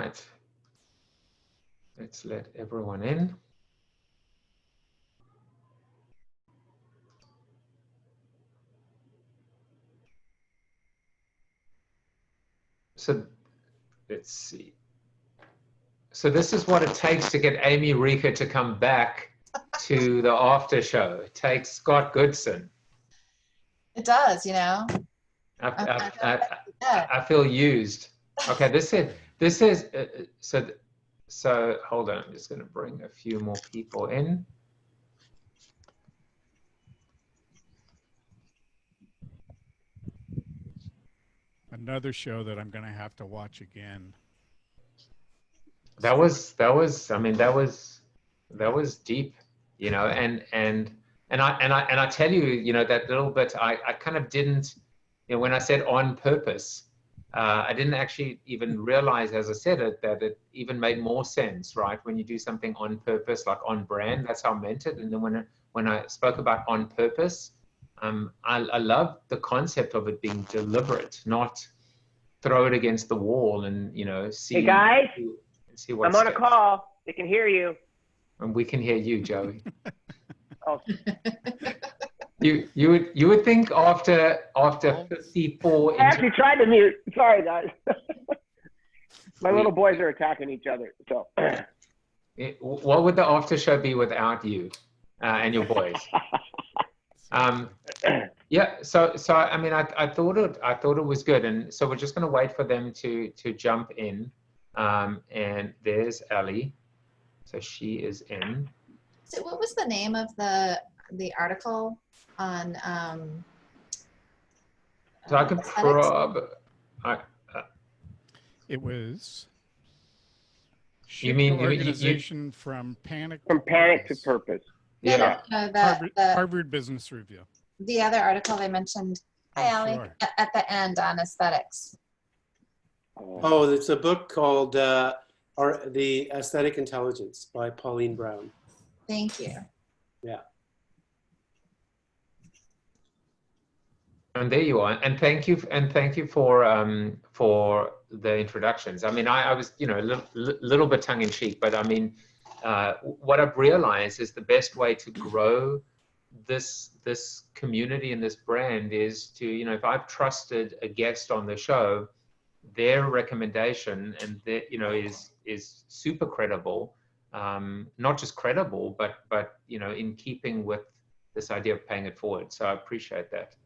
right. Let's let everyone in. So let's see. So this is what it takes to get Amy Rika to come back to the after show. It takes Scott Goodson. It does, you know. I feel used. Okay, this is so hold on. I'm just going to bring a few more people in. Another show that I'm going to have to watch again. That was I mean that was deep, you know, and I tell you, you know, that little bit I kind of didn't, you know, when I said on purpose, I didn't actually even realize as I said it that it even made more sense, right? When you do something on purpose, like on brand, that's how I meant it. And then when I spoke about on purpose, I love the concept of it being deliberate, not throw it against the wall and, you know, see. Hey guys, see what I'm on a call. They can hear you. And we can hear you, Joey. Oh. You would think after 54. I actually tried to mute. Sorry, guys. My little boys are attacking each other. So. What would the after show be without you and your boys? Yeah. So I mean, I thought it was good, and so we're just going to wait for them to jump in. And there's Ellie. So she is in. So what was the name of the article on so I could it was you mean organization from panic to purpose. Yeah. No, Harvard Business Review. The other article they mentioned, hi Allie, sure. at the end on aesthetics. Oh, it's a book called The Aesthetic Intelligence by Pauline Brown. Thank you. Yeah. And there you are. And thank you for the introductions. I mean, I was, you know, a little bit tongue in cheek, but I mean, what I've realized is the best way to grow this community and this brand is to, you know, if I've trusted a guest on the show, their recommendation and that, you know, is super credible, not just credible, but you know, in keeping with this idea of paying it forward. So I appreciate that.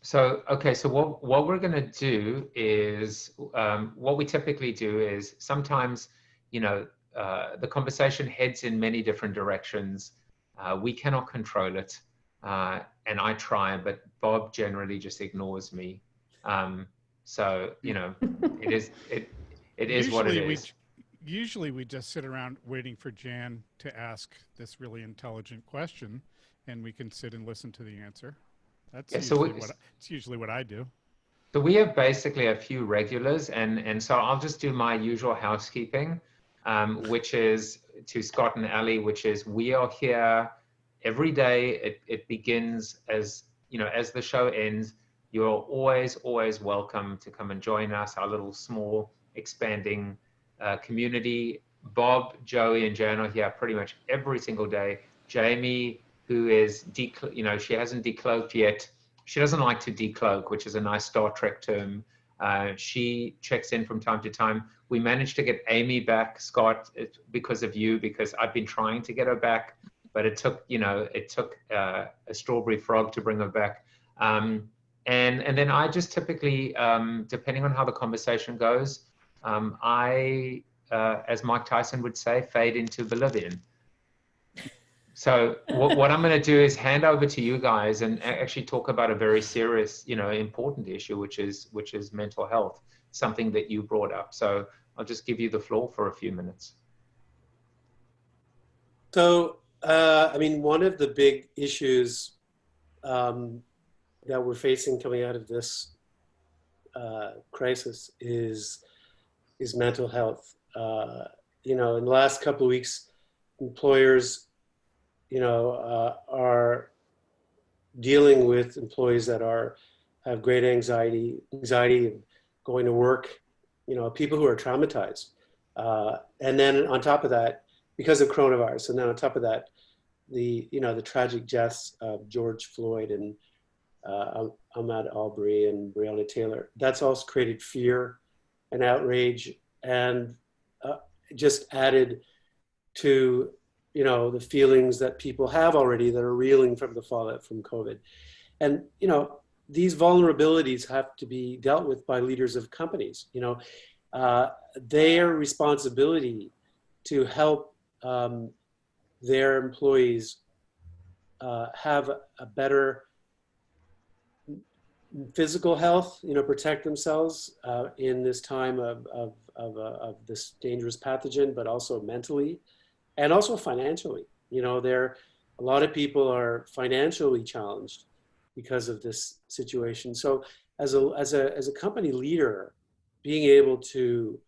So okay, so what we're going to do is what we typically do is sometimes, you know, the conversation heads in many different directions. We cannot control it, and I try, but Bob generally just ignores me. So you know, it is what it is. Usually we just sit around waiting for Jan to ask this really intelligent question, and we can sit and listen to the answer. That's usually what I do. So we have basically a few regulars, and so I'll just do my usual housekeeping, which is to Scott and Ali, which is we are here every day. It begins as, you know, as the show ends. You're always welcome to come and join us, our little small expanding community. Bob, Joey, and Jan are here pretty much every single day. Jamie, who is, you know, she hasn't decloaked yet. She doesn't like to decloak, which is a nice Star Trek term. She checks in from time to time. We managed to get Amy back, Scott, because of you, because I've been trying to get her back, but it took, you know, a strawberry frog to bring her back. And then I just typically, depending on how the conversation goes, I, as Mike Tyson would say, fade into Bolivian. So what I'm going to do is hand over to you guys and actually talk about a very serious, you know, important issue, which is mental health, something that you brought up. So I'll just give you the floor for a few minutes. So, I mean, one of the big issues that we're facing coming out of this crisis is mental health. You know, in the last couple of weeks, employers, you know, are dealing with employees that have great anxiety of going to work you know, people who are traumatized. And then on top of that, because of coronavirus, and then on top of that, the tragic deaths of George Floyd and Ahmaud Arbery and Breonna Taylor, that's also created fear and outrage, and just added to, you know, the feelings that people have already that are reeling from the fallout from COVID. And, you know, these vulnerabilities have to be dealt with by leaders of companies. You know, their responsibility to help their employees have a better physical health, you know, protect themselves in this time of this dangerous pathogen, but also mentally and also financially. You know, a lot of people are financially challenged because of this situation. So as a company leader, being able to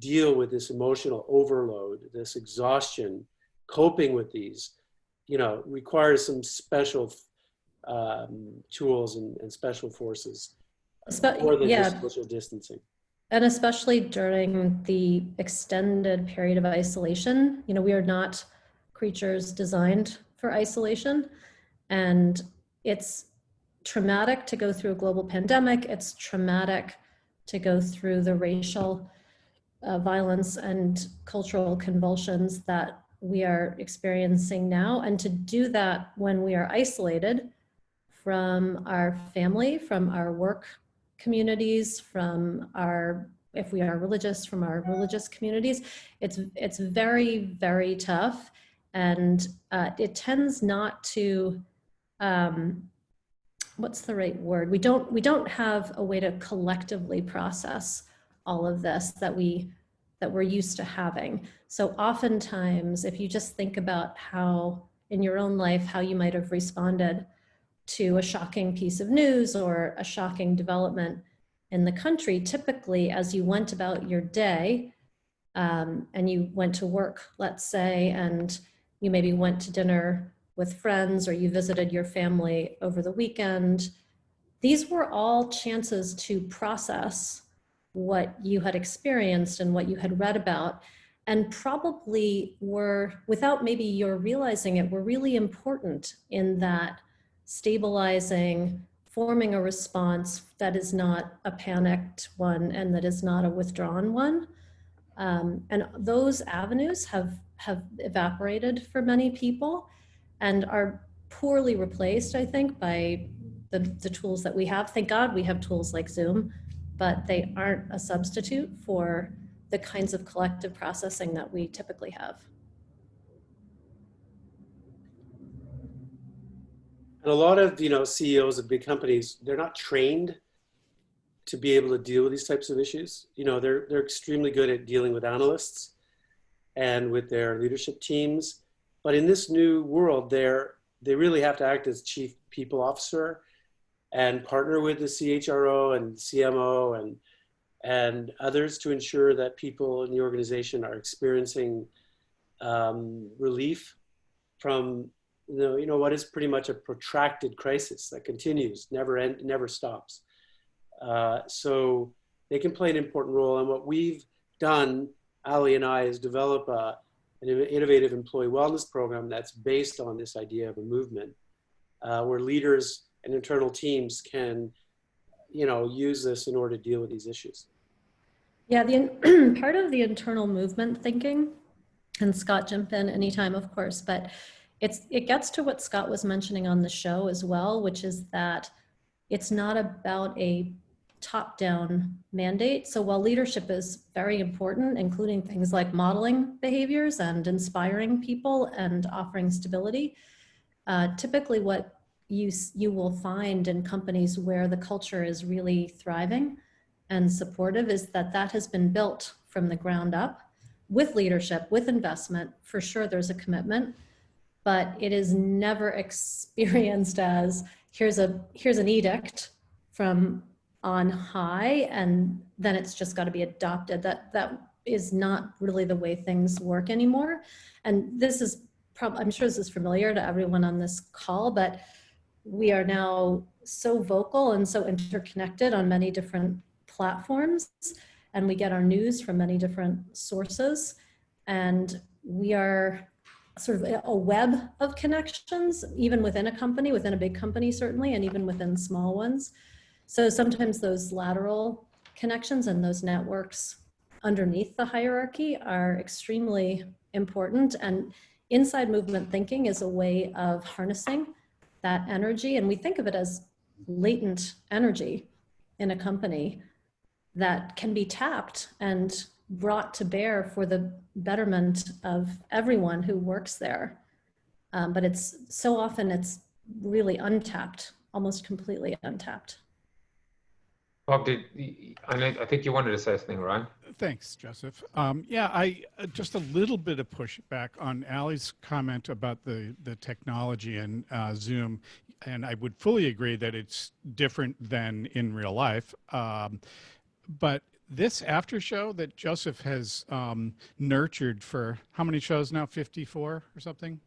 deal with this emotional overload, this exhaustion, coping with these, you know, requires some special tools and special forces, more than just social distancing. And especially during the extended period of isolation, you know, we are not creatures designed for isolation, and it's traumatic to go through a global pandemic. It's traumatic to go through the racial violence and cultural convulsions that we are experiencing now. And to do that when we are isolated from our family, from our work communities, from our, if we are religious, from our religious communities, it's very, very tough. And it tends not to, what's the right word? We don't have a way to collectively process all of this that we're used to having. So oftentimes, if you just think about how in your own life, how you might have responded to a shocking piece of news or a shocking development in the country, typically as you went about your day and you went to work, let's say, and you maybe went to dinner with friends or you visited your family over the weekend, these were all chances to process what you had experienced and what you had read about, and probably were, without maybe you're realizing it, were really important in that stabilizing, forming a response that is not a panicked one and that is not a withdrawn one. And those avenues have evaporated for many people and are poorly replaced, I think, by the tools that we have. Thank God we have tools like Zoom, but they aren't a substitute for the kinds of collective processing that we typically have. And a lot of, you know, CEOs of big companies, they're not trained to be able to deal with these types of issues. You know, they're extremely good at dealing with analysts and with their leadership teams. But in this new world, they really have to act as chief people officer and partner with the CHRO and CMO and others to ensure that people in the organization are experiencing relief from you know what is pretty much a protracted crisis that continues, never stops. So they can play an important role. And what we've done, Ali and I, is develop an innovative employee wellness program that's based on this idea of a movement, where leaders and internal teams can, you know, use this in order to deal with these issues. Yeah, part of the internal movement thinking, and Scott, jump in anytime, of course, but it gets to what Scott was mentioning on the show as well, which is that it's not about a top-down mandate. So while leadership is very important, including things like modeling behaviors and inspiring people and offering stability, typically what you will find in companies where the culture is really thriving and supportive is that has been built from the ground up with leadership, with investment. For sure, there's a commitment, but it is never experienced as here's an edict from on high, and then it's just got to be adopted. That is not really the way things work anymore. And this is I'm sure this is familiar to everyone on this call, but we are now so vocal and so interconnected on many different platforms. and we get our news from many different sources. And we are sort of a web of connections, even within a company, within a big company certainly, and even within small ones. So sometimes those lateral connections and those networks underneath the hierarchy are extremely important. And inside movement thinking is a way of harnessing that energy. And we think of it as latent energy in a company that can be tapped and brought to bear for the betterment of everyone who works there. But it's so often it's really untapped, almost completely untapped. Bob, I think you wanted to say something, right? Thanks, Joseph. Yeah, I just a little bit of pushback on Allie's comment about the technology and Zoom, and I would fully agree that it's different than in real life. But this after show that Joseph has nurtured for how many shows now? 54 or something?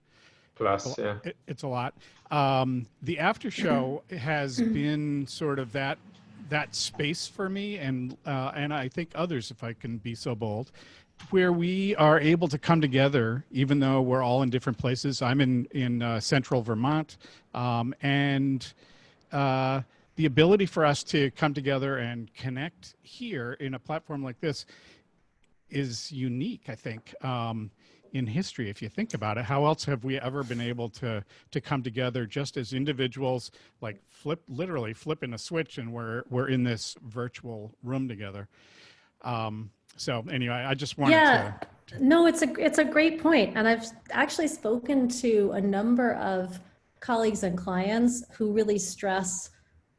Plus, yeah. It's a lot. The after show has been sort of that space for me, and I think others, if I can be so bold, where we are able to come together, even though we're all in different places. I'm in central Vermont, and the ability for us to come together and connect here in a platform like this is unique, I think, in history. If you think about it, how else have we ever been able to come together just as individuals, like literally flipping a switch, and we're in this virtual room together. So anyway, I just wanted to. No, it's a great point. And I've actually spoken to a number of colleagues and clients who really stress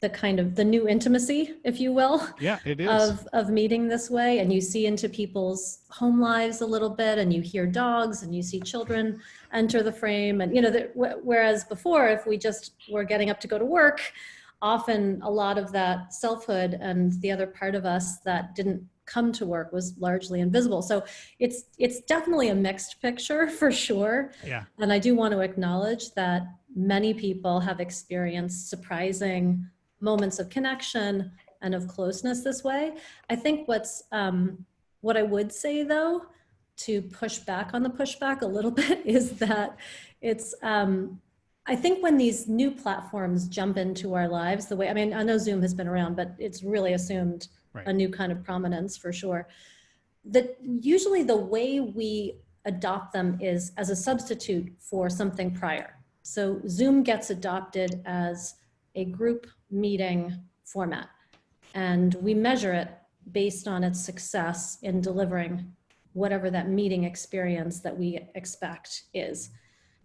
the kind of the new intimacy, if you will, yeah, it is. of meeting this way. And you see into people's home lives a little bit, and you hear dogs and you see children enter the frame. And, whereas before, if we just were getting up to go to work, often a lot of that selfhood and the other part of us that didn't come to work was largely invisible. So it's definitely a mixed picture for sure. Yeah. And I do want to acknowledge that many people have experienced surprising moments of connection and of closeness this way. I think what I would say though, to push back on the pushback a little bit, is that it's, I think when these new platforms jump into our lives, the way, I mean, I know Zoom has been around, but it's really assumed a new kind of prominence for sure. That usually the way we adopt them is as a substitute for something prior. So Zoom gets adopted as a group meeting format, and we measure it based on its success in delivering whatever that meeting experience that we expect is.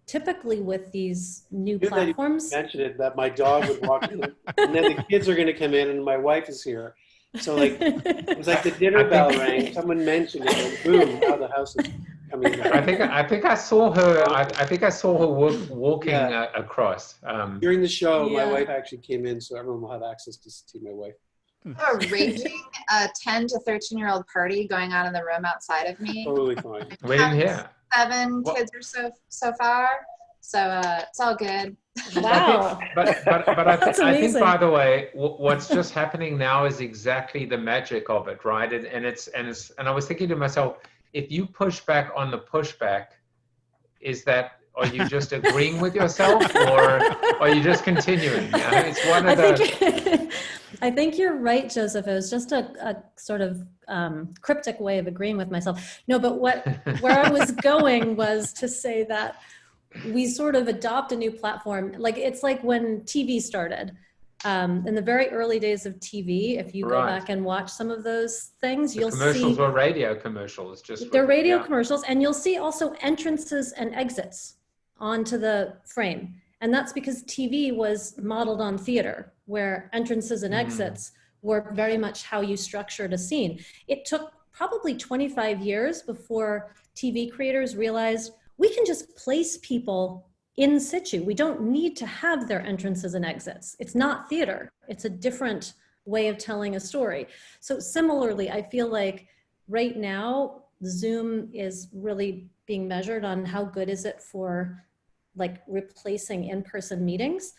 Typically with these new platforms. You mentioned it, that my dog would walk in, and then the kids are going to come in, and my wife is here. So like, it was like the dinner bell rang, someone mentioned it, and boom, now the house is coming in. I think I saw her. I think I saw her walking across. During the show, my wife actually came in, so everyone will have access to see my wife. A raging 10 to 13-year-old party going on in the room outside of me. Totally fine. We didn't hear. 7 kids or so far. So it's all good. Wow. But I think, by the way, what's just happening now is exactly the magic of it, right? And I was thinking to myself, if you push back on the pushback, are you just agreeing with yourself, or are you just continuing? It's one of I think you're right, Joseph. It was just a sort of cryptic way of agreeing with myself. No, but where I was going was to say that we sort of adopt a new platform. Like, it's like when TV started. In the very early days of TV, if you go back and watch some of those things, you'll see commercials were radio commercials. They're radio commercials, and you'll see also entrances and exits onto the frame. And that's because TV was modeled on theater, where entrances and exits were very much how you structured a scene. It took probably 25 years before TV creators realized we can just place people in situ. We don't need to have their entrances and exits. It's not theater. It's a different way of telling a story. So similarly, I feel like right now, Zoom is really being measured on how good is it for like replacing in-person meetings.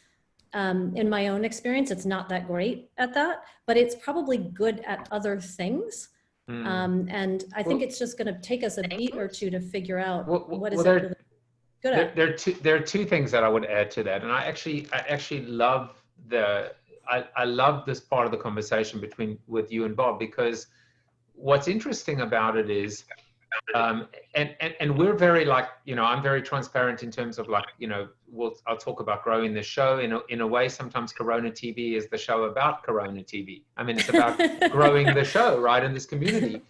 In my own experience, it's not that great at that, but it's probably good at other things. And I think it's just going to take us a beat or two to figure out what is it really good at. There are two things that I would add to that, and I actually love I love this part of the conversation with you and Bob, because what's interesting about it is, and we're very, like, you know, I'm very transparent in terms of, like, you know, I'll talk about growing the show in a way. Sometimes Corona TV is the show about Corona TV. I mean, it's about growing the show, right, in this community.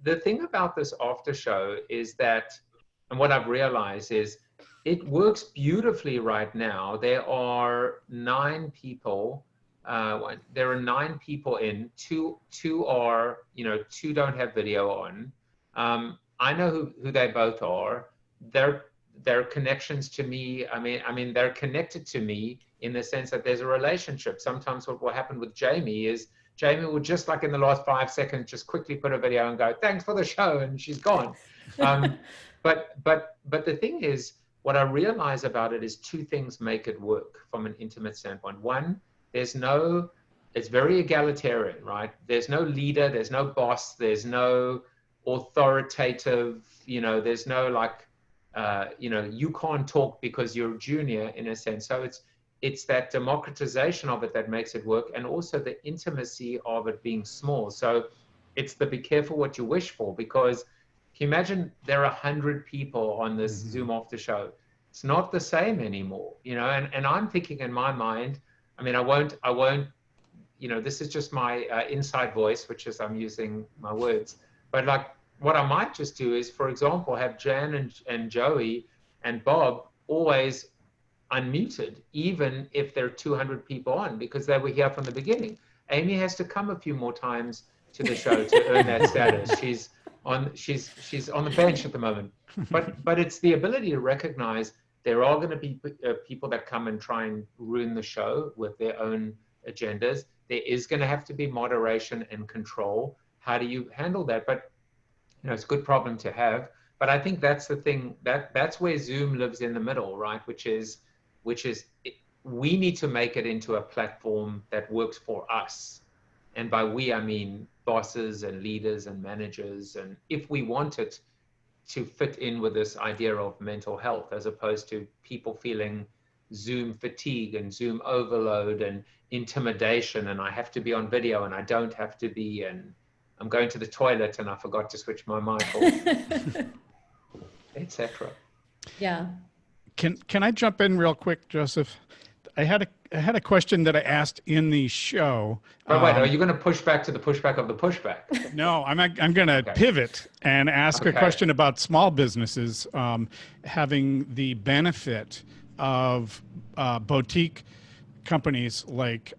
The thing about this after show is that, and what I've realized is, it works beautifully right now. There are 9 people. There are 9 people in. Two are, you know, 2 don't have video on. I know who they both are. Their connections to me. I mean, they're connected to me in the sense that there's a relationship. Sometimes what will happen with Jamie is Jamie will just, like, in the last 5 seconds, just quickly put a video and go, "Thanks for the show," and she's gone. But the thing is, what I realize about it is 2 things make it work from an intimate standpoint. One, it's very egalitarian, right? There's no leader, there's no boss, there's no authoritative, you know, there's no, like, you know, you can't talk because you're a junior, in a sense. So it's that democratization of it that makes it work, and also the intimacy of it being small. So it's the be careful what you wish for, because can you imagine there are 100 people on this Zoom after show? It's not the same anymore, you know. And I'm thinking in my mind, I mean, I won't, you know, this is just my inside voice, which is I'm using my words. But, like, what I might just do is, for example, have Jan and Joey and Bob always unmuted, even if there are 200 people on, because they were here from the beginning. Amy has to come a few more times to the show to earn that status. She's on the bench at the moment. But it's the ability to recognize there are going to be people that come and try and ruin the show with their own agendas. There is going to have to be moderation and control. How do you handle that? But, you know, it's a good problem to have. But I think that's the thing, that's where Zoom lives in the middle, right? Which is we need to make it into a platform that works for us. And by we, I mean bosses and leaders and managers. And if we want it to fit in with this idea of mental health, as opposed to people feeling Zoom fatigue and Zoom overload and intimidation, and I have to be on video and I don't have to be, and I'm going to the toilet and I forgot to switch my mic off, etc. Yeah. Can I jump in real quick, Joseph? I had a question that I asked in the show. But wait, are you going to push back to the pushback of the pushback? No, I'm going to pivot and ask a question about small businesses having the benefit of boutique companies like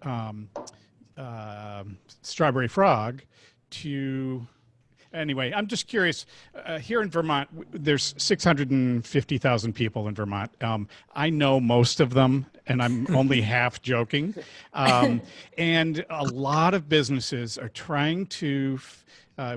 Strawberry Frog to. Anyway, I'm just curious. Here in Vermont, there's 650,000 people in Vermont. I know most of them, and I'm only half joking. And a lot of businesses are trying to,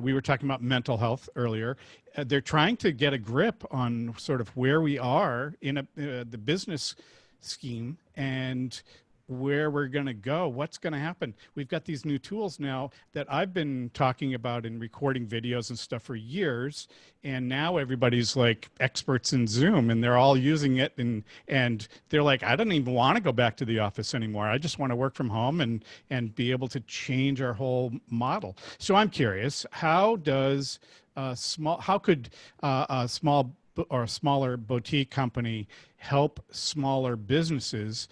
we were talking about mental health earlier. They're trying to get a grip on sort of where we are in the business scheme and where we're going to go, what's going to happen. We've got these new tools now that I've been talking about in recording videos and stuff for years, and now everybody's like experts in Zoom, and they're all using it, and they're like, I don't even want to go back to the office anymore. I just want to work from home and be able to change our whole model. So I'm curious, how could a small or a smaller boutique company help smaller businesses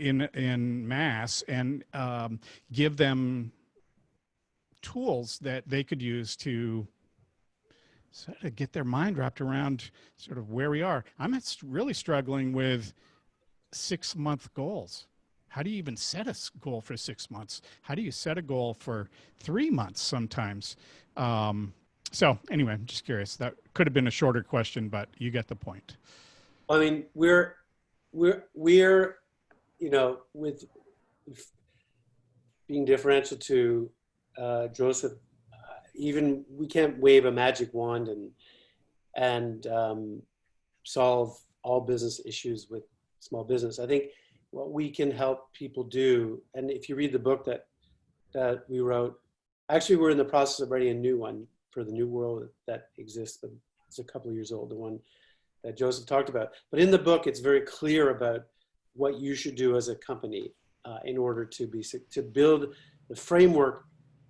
in mass and give them tools that they could use to sort of get their mind wrapped around sort of where we are? I'm really struggling with 6-month goals. How do you even set a goal for 6 months? How do you set a goal for 3 months sometimes? So anyway, I'm just curious. That could have been a shorter question, but you get the point. I mean, we're you know, with being differential to Joseph, even we can't wave a magic wand and solve all business issues with small business. I think what we can help people do, and if you read the book that we wrote, Actually, we're in the process of writing a new one for the new world that exists, but it's a couple of years old, the one that Joseph talked about. But in the book, it's very clear about what you should do as a company in order to build the framework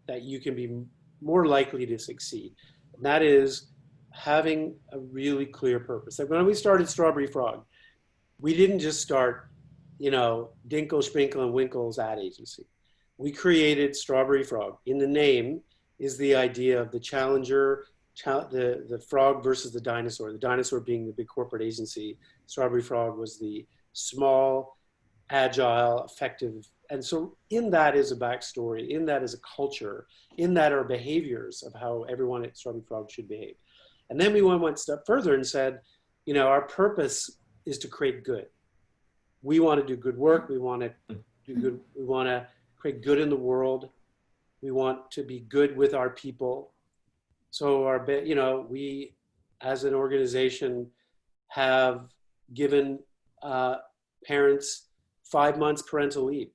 that you can be more likely to succeed. And that is having a really clear purpose. Like when we started Strawberry Frog, we didn't just start, you know, Dinkle, Sprinkle, and Winkle's ad agency. We created Strawberry Frog. In the name is the idea of the challenger, the frog versus the dinosaur being the big corporate agency. Strawberry Frog was the small, agile, effective. And so in that is a backstory, in that is a culture, in that are behaviors of how everyone at Strawberry Frog should behave. And then we went one step further and said, you know, our purpose is to create good. We want to do good work. We want to do good. We want to create good in the world. We want to be good with our people. So you know, we as an organization have given parents 5 months parental leave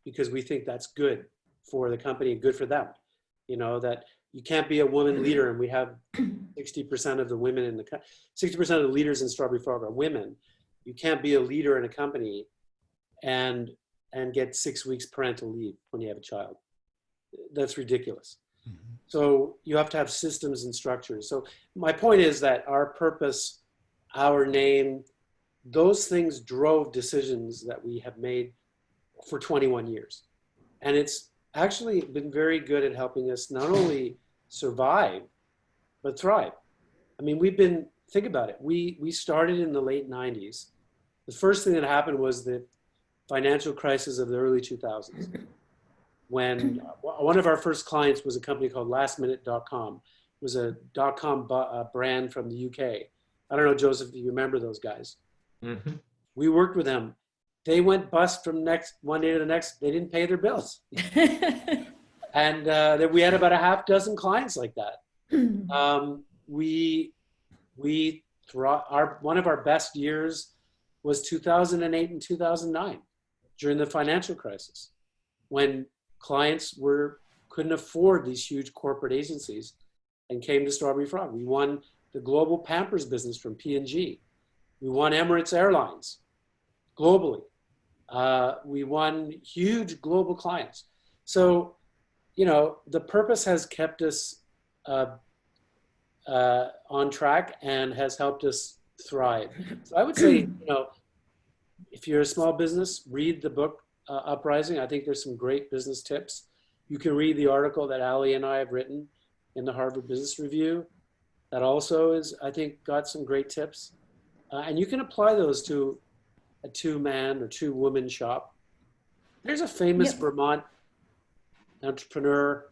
because we think that's good for the company and good for them. You know, that you can't be a woman leader, and we have 60% of the women in the 60% of the leaders in Strawberry Frog are women. You can't be a leader in a company and get 6 weeks parental leave when you have a child. That's ridiculous. Mm-hmm. So you have to have systems and structures. So my point is that our purpose, our name, those things drove decisions that we have made for 21 years. And it's actually been very good at helping us not only survive, but thrive. I mean, think about it. We started in the late 90s. The first thing that happened was the financial crisis of the early 2000s. When one of our first clients was a company called lastminute.com. It was a .com brand from the UK. I don't know, Joseph, if you remember those guys. Mm-hmm. We worked with them. They went bust from one day to the next. They didn't pay their bills. And we had about a half dozen clients like that. One of our best years was 2008 and 2009 during the financial crisis, when clients couldn't afford these huge corporate agencies and came to Strawberry Frog. We won the global Pampers business from P&G. We won Emirates Airlines globally. We won huge global clients. So, you know, the purpose has kept us on track and has helped us thrive. So I would say, you know, if you're a small business, read the book Uprising. I think there's some great business tips. You can read the article that Ali and I have written in the Harvard Business Review. That also is, I think, got some great tips. And you can apply those to a 2-man or 2-woman shop. There's a famous Vermont entrepreneur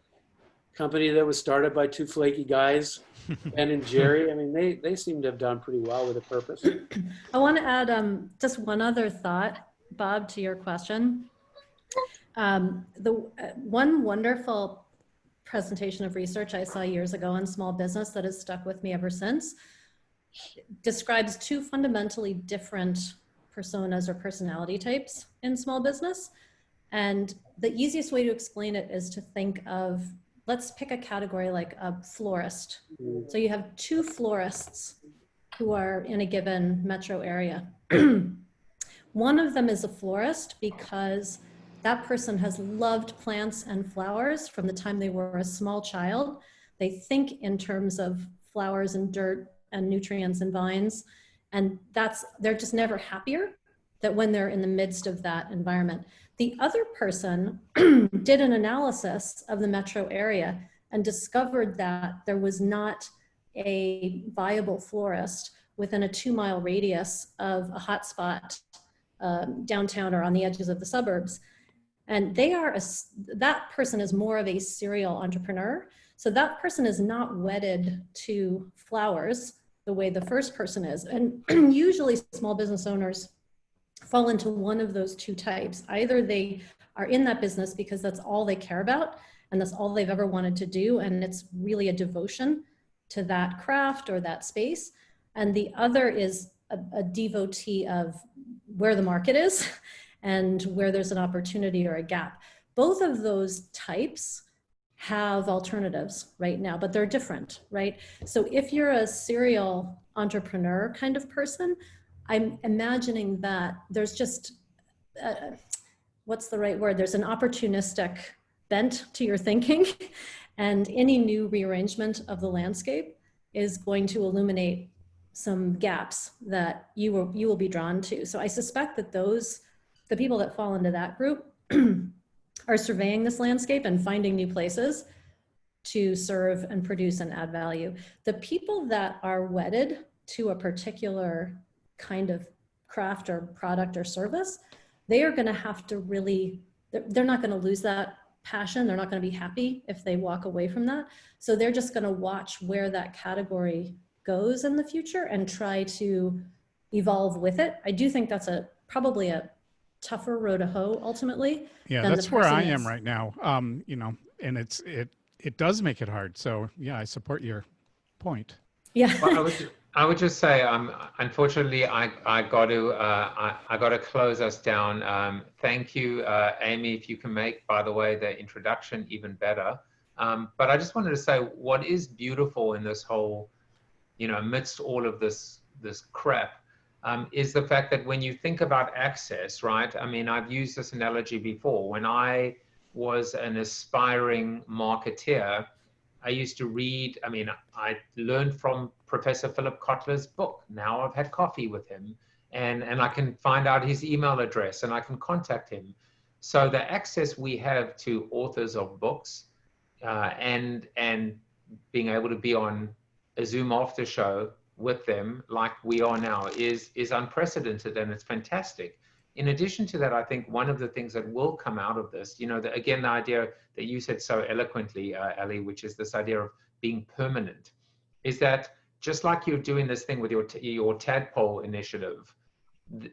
company that was started by 2 flaky guys, Ben and Jerry. I mean, they seem to have done pretty well with a purpose. I want to add just one other thought, Bob, to your question. One wonderful presentation of research I saw years ago on small business that has stuck with me ever since describes 2 fundamentally different personas or personality types in small business. And the easiest way to explain it is to think of, let's pick a category like a florist. So you have 2 florists who are in a given metro area. One of them is a florist because that person has loved plants and flowers from the time they were a small child. They think in terms of flowers and dirt and nutrients and vines. And they're just never happier that when they're in the midst of that environment. The other person did an analysis of the metro area and discovered that there was not a viable florist within a 2-mile radius of a hotspot downtown or on the edges of the suburbs. And that person is more of a serial entrepreneur. So that person is not wedded to flowers the way the first person is. And usually small business owners fall into one of those 2 types. Either they are in that business because that's all they care about and that's all they've ever wanted to do, and it's really a devotion to that craft or that space. And the other is a devotee of where the market is and where there's an opportunity or a gap. Both of those types have alternatives right now, but they're different, right? So if you're a serial entrepreneur kind of person, I'm imagining that there's just, what's the right word? There's an opportunistic bent to your thinking, and any new rearrangement of the landscape is going to illuminate some gaps that you will be drawn to. So I suspect that the people that fall into that group are surveying this landscape and finding new places to serve and produce and add value. The people that are wedded to a particular kind of craft or product or service, they are going to have to really, they're not going to lose that passion. They're not going to be happy if they walk away from that. So they're just going to watch where that category goes in the future and try to evolve with it. I do think that's probably a tougher row to hoe ultimately. Yeah, that's where I am right now. You know, and it does make it hard. So yeah, I support your point. Yeah. Well, I would just say, unfortunately, I got to close us down. Thank you, Amy. If you can make, by the way, the introduction even better. But I just wanted to say, what is beautiful in this whole, you know, amidst all of this crap, is the fact that when you think about access, right? I mean, I've used this analogy before. When I was an aspiring marketeer, I used to read, I mean, I learned from Professor Philip Kotler's book. Now I've had coffee with him, and I can find out his email address and I can contact him. So the access we have to authors of books and being able to be on a Zoom after show with them like we are now is unprecedented, and it's fantastic. In addition to that, I think one of the things that will come out of this, you know, again, the idea that you said so eloquently, Ali, which is this idea of being permanent, is that just like you're doing this thing with your tadpole initiative,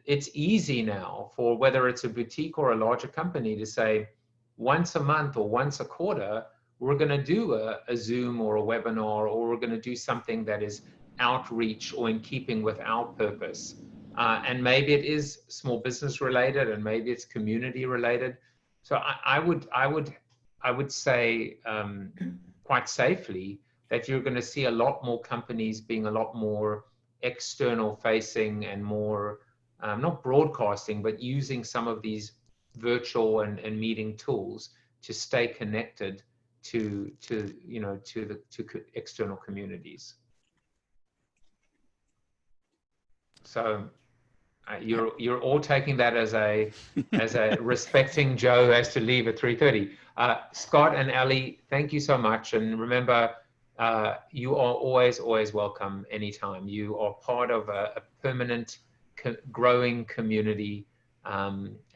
it's easy now for whether it's a boutique or a larger company to say once a month or once a quarter, we're going to do a Zoom or a webinar, or we're going to do something that is outreach or in keeping with our purpose. And maybe it is small business related, and maybe it's community related. So I would say quite safely that you're going to see a lot more companies being a lot more external facing and more not broadcasting, but using some of these virtual and meeting tools to stay connected to external communities. So you're all taking that as a respecting Joe has to leave at 3:30. Scott and Ali, thank you so much, and remember, you are always welcome anytime. You are part of a permanent growing community.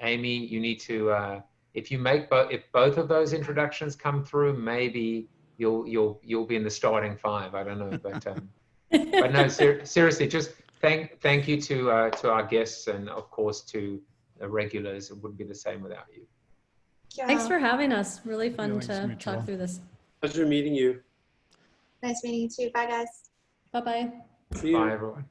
Amy, you need to if both of those introductions come through, maybe you'll be in the starting 5. I don't know, but but no, seriously, just thank you to our guests, and of course to the regulars. It wouldn't be the same without you. Yeah. Thanks for having us. Really fun Feelings to mutual. talk through this. Pleasure meeting you. Nice meeting you too. Bye, guys. Bye-bye. See you. Bye, everyone.